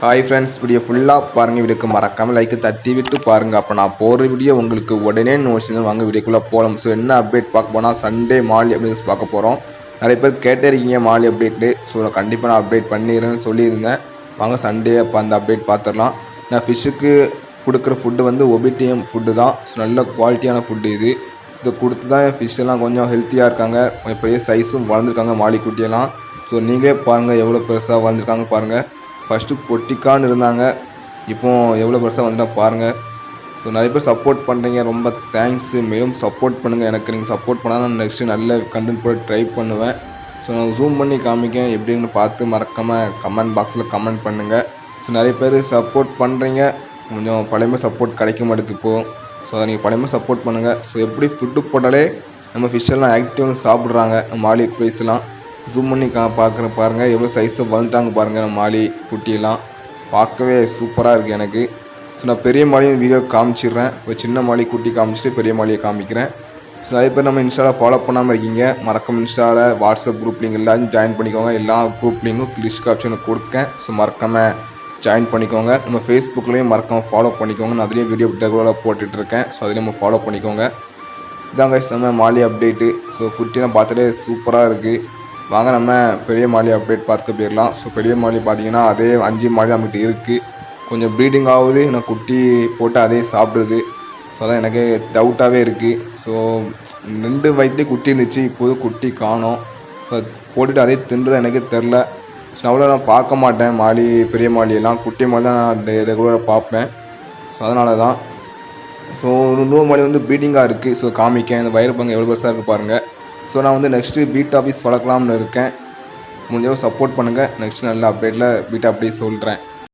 Hi friends, video ஃபுல்லாக பாருங்கள். வீடியோக்கு மறக்காமல் லைக்கு தட்டி விட்டு பாருங்கள். அப்போ நான் போகிற வீடியோ உங்களுக்கு உடனே நோட்ஸ் வாங்க வீடியோக்குள்ளே போகலாம். ஸோ என்ன அப்டேட் பார்க்க போனால் சண்டே மாலி அப்டேட்ஸ் பார்க்க போகிறோம். நிறைய பேர் கேட்டே இருக்கீங்க மாலி அப்டேட்டு. ஸோ நான் கண்டிப்பாக நான் அப்டேட் பண்ணிடுறேன்னு சொல்லியிருந்தேன். வாங்க சண்டே அப்போ அந்த அப்டேட் பார்த்துடலாம். நான் ஃபிஷ்ஷுக்கு கொடுக்குற ஃபுட்டு வந்து ஒபிடிஎம் ஃபுட்டு தான். ஸோ நல்ல குவாலிட்டியான ஃபுட்டு இது. ஸோ கொடுத்து தான் என் ஃபிஷ் எல்லாம் கொஞ்சம் ஹெல்த்தியாக இருக்காங்க. கொஞ்சம் பெரிய சைஸும் வளர்ந்துருக்காங்க மாலி குட்டியெல்லாம். ஸோ நீங்களே பாருங்கள் எவ்வளோ பெருசாக வளர்ந்துருக்காங்க பாருங்கள். ஃபஸ்ட்டு பொட்டிக்கான்னு இருந்தாங்க, இப்போ எவ்வளோ பெருசாக வந்துட்டால் பாருங்கள். ஸோ நிறைய பேர் சப்போர்ட் பண்ணுறீங்க, ரொம்ப தேங்க்ஸு. மேலும் சப்போர்ட் பண்ணுங்கள். எனக்கு நீங்கள் சப்போர்ட் பண்ணால் நான் நெக்ஸ்ட்டு நல்ல கண்டென்ட் போட ட்ரை பண்ணுவேன். ஸோ நான் ஜூம் பண்ணி காமிக்கேன் எப்படின்னு பார்த்து மறக்காமல் கமெண்ட் பாக்ஸில் கமெண்ட் பண்ணுங்கள். ஸோ நிறைய பேர் சப்போர்ட் பண்ணுறீங்க, கொஞ்சம் பழையமே சப்போர்ட் கிடைக்க மாட்டேங்குது இப்போது. ஸோ அதை நீங்கள் பழையமே சப்போர்ட் பண்ணுங்கள். ஸோ எப்படி ஃபுட்டு போட்டாலே நம்ம ஃபிஷ்ஷெல்லாம் ஆக்டிவாக சாப்பிட்றாங்க மாலி ஃப்ரைஸ்லாம். ஜூம் பண்ணி பார்க்குற பாருங்கள் எவ்வளோ சைஸை வளர்ந்தாங்க பாருங்கள். நம்ம மாலி குட்டியெல்லாம் பார்க்கவே சூப்பராக இருக்குது எனக்கு. ஸோ நான் பெரிய மாலியும் வீடியோ காமிச்சிடுறேன். இப்போ சின்ன மாலி குட்டி காமிச்சிட்டு பெரிய மாலியை காமிக்கிறேன். ஸோ நிறைய பேர் நம்ம இன்ஸ்டாவில் ஃபாலோ பண்ணாமல் இருக்கீங்க, மறக்காம இன்ஸ்டாவில் வாட்ஸ்அப் குரூப் லிங்க் எல்லாரும் ஜாயின் பண்ணிக்கோங்க. எல்லா குரூப் லிங்கும் லிஸ்ட் ஆப்ஷனுக்கு கொடுக்கேன். ஸோ மறக்காமல் ஜாயின் பண்ணிக்கோங்க. நம்ம ஃபேஸ்புக்லேயும் மறக்காமல் ஃபாலோ பண்ணிக்கோங்க. நான் அதுலேயும் வீடியோ ரெகுலராக போட்டுட்ருக்கேன். ஸோ அதுலேயும் நம்ம ஃபாலோ பண்ணிக்கோங்க. இதாங்க நம்ம மாலி அப்டேட்டு. ஸோ ஃபுட்டெல்லாம் பார்த்தாலே சூப்பராக இருக்குது. வாங்க நம்ம பெரிய மாலி அப்டேட் பார்த்துக்க போயிடலாம். ஸோ பெரிய மாலி பார்த்தீங்கன்னா அதே 5 மாலி நம்மகிட்ட இருக்குது. கொஞ்சம் ப்ரீடிங் ஆகுது, நான் குட்டி போட்டு அதே சாப்பிடுது. ஸோ அதான் எனக்கு டவுட்டாகவே இருக்குது. ஸோ 2 வயதுலேயே குட்டி இருந்துச்சு, இப்போது குட்டி காணோம். ஸோ போட்டுட்டு அதே தின்றது எனக்கு தெரில. ஸோ அவ்வளோ நான் பார்க்க மாட்டேன் மாலி, பெரிய மாலியெல்லாம். குட்டி மாலி தான் நான் ரெகுலராக பார்ப்பேன். ஸோ அதனால தான். ஸோ 100 மாலி வந்து ப்ரீடிங்காக இருக்குது. ஸோ காமிக்கேன். இந்த வயிறு பங்கு எவ்வளோ பெருசாக இருக்குது பாருங்கள். ஸோ நான் வந்து நெக்ஸ்ட்டு பீட்டா பீஸ் வளர்க்கலாம்னு இருக்கேன். முடிஞ்சளவு சப்போர்ட் பண்ணுங்கள். நெக்ஸ்ட் நல்ல அப்டேட்டில் பீட்டா பீஸ் சொல்கிறேன்.